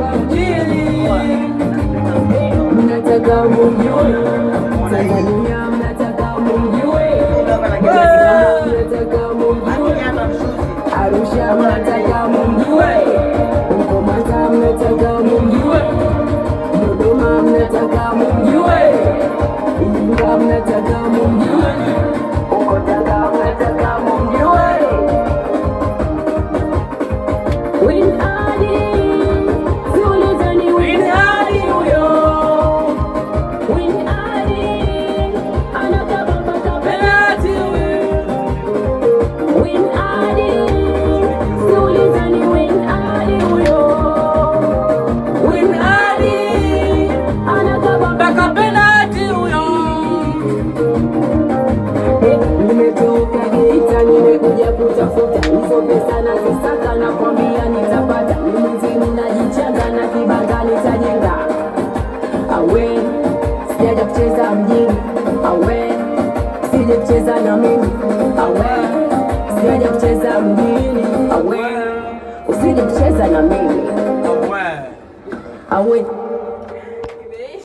hapa mjini, mnataka mjue Tanzania, mnataka mjue, mnataka mjue Arusha, mnataka mjue Mkomata, mnataka mjue Dodoma, mnataka mjue Iringa, mnataka mjue uko Tanga, mnataka mjue Win Ali, siulizani Win Ali huyo. Win Ali anakaba penalti huyo. Win Ali, siulizani Win Ali huyo. Win Ali anakaba penalti huyo. Nimetoka Geita, nimekuja kutafuta hizo pesa na zisaka, na kwambia nitapata. Mzini najichanga na kibanda nitajenga. Awe sijaja kucheza mjini, awe sije kucheza na mimi, awe sijaja kucheza mjini, awe usije kucheza na mimi, awe